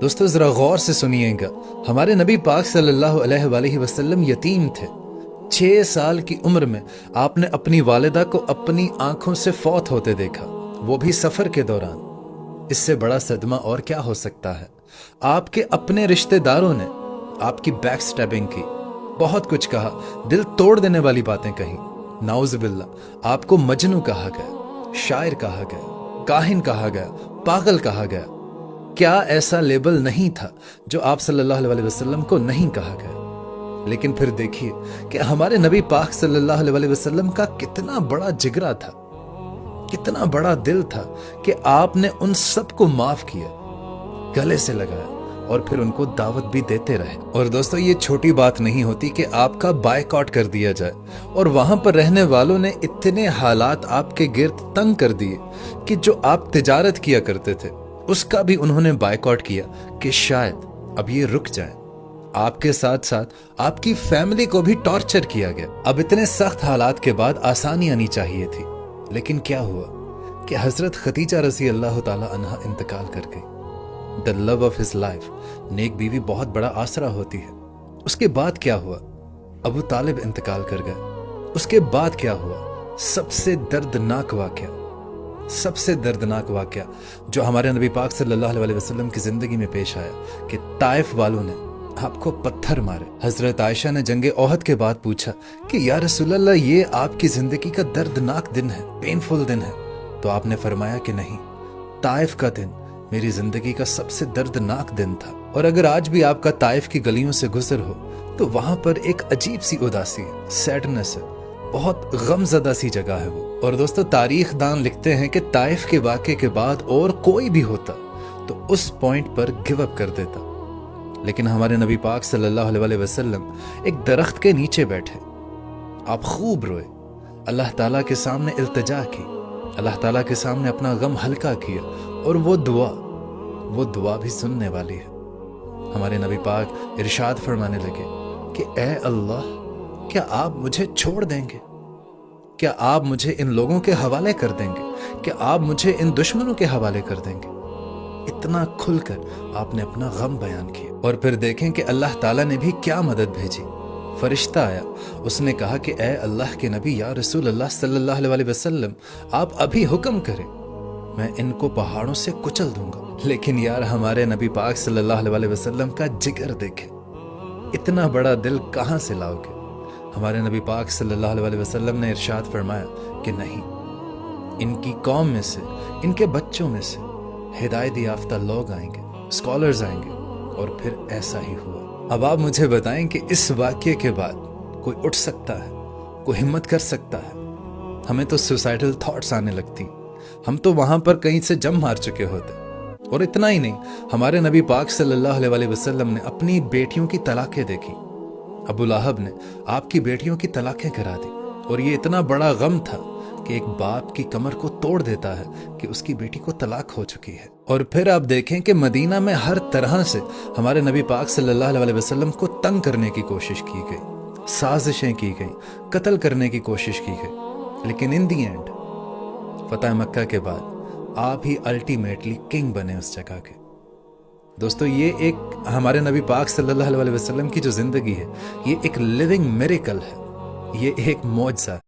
दोस्तों ज़रा गौर से सुनिएगा। हमारे नबी पाक सल्लल्लाहु अलैहि वसल्लम यतीम थे। 6 साल की उम्र में आपने अपनी वालिदा को अपनी आंखों से फौत होते देखा, वो भी सफ़र के दौरान। इससे बड़ा सदमा और क्या हो सकता है। आपके अपने रिश्तेदारों ने आपकी बैक स्टैबिंग की, बहुत कुछ कहा, दिल तोड़ देने वाली बातें कही। नाउज़ुबिल्लाह, आपको मजनू कहा गया, शायर कहा गया, काहिन कहा गया, पागल कहा गया। क्या ऐसा लेबल नहीं था जो आप सल्लल्लाहु अलैहि वसल्लम को नहीं कहा गया। लेकिन फिर देखिए कि हमारे नबी पाक सल्लल्लाहु अलैहि वसल्लम का कितना बड़ा जिगरा था, कितना बड़ा दिल था कि आपने उन सबको माफ किया, गले से लगाया और फिर उनको दावत भी देते रहे। और दोस्तों, ये छोटी बात नहीं होती कि आपका बायकॉट कर दिया जाए और वहां पर रहने वालों ने इतने हालात आपके गिर्द तंग कर दिए कि जो आप तिजारत किया करते थे उसका भी उन्होंने बायकॉट किया कि शायद अब ये रुक जाए। आपके साथ साथ आपकी फैमिली को भी टॉर्चर किया गया। अब इतने सख्त हालात के बाद आसानी आनी चाहिए थी, लेकिन क्या हुआ कि हजरत खदीजा रज़ी अल्लाह ताला अन्हा इंतकाल कर गई। The love of his life, नेक बीवी बहुत बड़ा आसरा होती है। उसके बाद क्या हुआ? अबू तालिब इंतकाल कर गए। उसके बाद क्या हुआ? सबसे दर्दनाक वाकया, सबसे दर्दनाक वाकया जो हमारे नबी पाक सल्लल्लाहु अलैहि वसल्लम की जिंदगी में पेश आया कि ताइफ वालों ने आपको पत्थर मारे। हजरत आयशा ने जंगे ओहद के बाद पूछा कि या रसूलल्लाह, ये आपकी जिंदगी का दर्दनाक दिन है, पेनफुल दिन है। तो आपने फरमाया कि नहीं, ताइफ का दिन मेरी जिंदगी का सबसे दर्दनाक दिन था। और अगर आज भी आपका ताइफ की गलियों से गुजर हो तो वहां पर एक अजीब सी उदासी है, सैडनेस है, बहुत गमज़दा सी जगह है वो। और दोस्तों, तारीख दान लिखते हैं कि ताइफ के वाक़े के बाद और कोई भी होता तो उस पॉइंट पर गिव अप कर देता, लेकिन हमारे नबी पाक सल्लल्लाहु अलैहि वसल्लम एक दरख्त के नीचे बैठे। आप खूब रोए, अल्लाह ताला के सामने इल्तिजा की, अल्लाह ताला के सामने अपना गम हल्का किया और वो दुआ भी सुनने वाली है। हमारे नबी पाक इरशाद फरमाने लगे कि ए अल्लाह, क्या आप मुझे छोड़ देंगे? क्या आप मुझे इन लोगों के हवाले कर देंगे? क्या आप मुझे इन दुश्मनों के हवाले कर देंगे? इतना खुलकर आपने अपना गम बयान किया। और फिर देखें कि अल्लाह ताला ने भी क्या मदद भेजी। फरिश्ता आया, उसने कहा कि ए अल्लाह के नबी, या रसूल अल्लाह सल्लल्लाहु अलैहि वसल्लम, आप अभी हुक्म करें, मैं इनको पहाड़ों से कुचल दूंगा। लेकिन यार, हमारे नबी पाक सल्लल्लाहु अलैहि वसल्लम का जिगर देखे, इतना बड़ा दिल कहां से लाओगे। हमारे नबी पाक सल्लल्लाहु अलैहि वसल्लम ने इरशाद फरमाया कि नहीं, इनकी कौम में से, इनके बच्चों में से हिदायत याफ्ता लोग आएंगे, स्कॉलर्स आएंगे। और फिर ऐसा ही हुआ। अब आप मुझे बताएं कि इस वाक्य के बाद कोई उठ सकता है, कोई हिम्मत कर सकता है? हमें तो सुसाइडल थॉट्स आने लगती। हम तो वहां पर कहीं से जम मार चुके होते। और इतना ही नहीं, हमारे नबी पाक सल्लल्लाहु अलैहि वसल्लम ने अपनी बेटियों की तलाकें देखी। अबू लहब ने आपकी बेटियों की तलाकें करा दी। और ये इतना बड़ा गम था कि एक बाप की कमर को तोड़ देता है कि उसकी बेटी को तलाक हो चुकी है। और फिर आप देखें कि मदीना में हर तरह से हमारे नबी पाक सल्लल्लाहु अलैहि वसल्लम को तंग करने की कोशिश की गई, साजिशें की गई, कत्ल करने की कोशिश की गई। लेकिन इन दी एंड, फतह मक्का के बाद आप ही अल्टीमेटली किंग बने उस जगह के। दोस्तों, ये एक हमारे नबी पाक सल्लल्लाहु अलैहि वसल्लम की जो जिंदगी है, ये एक लिविंग मिरेकल है, ये एक मौजज़ा है।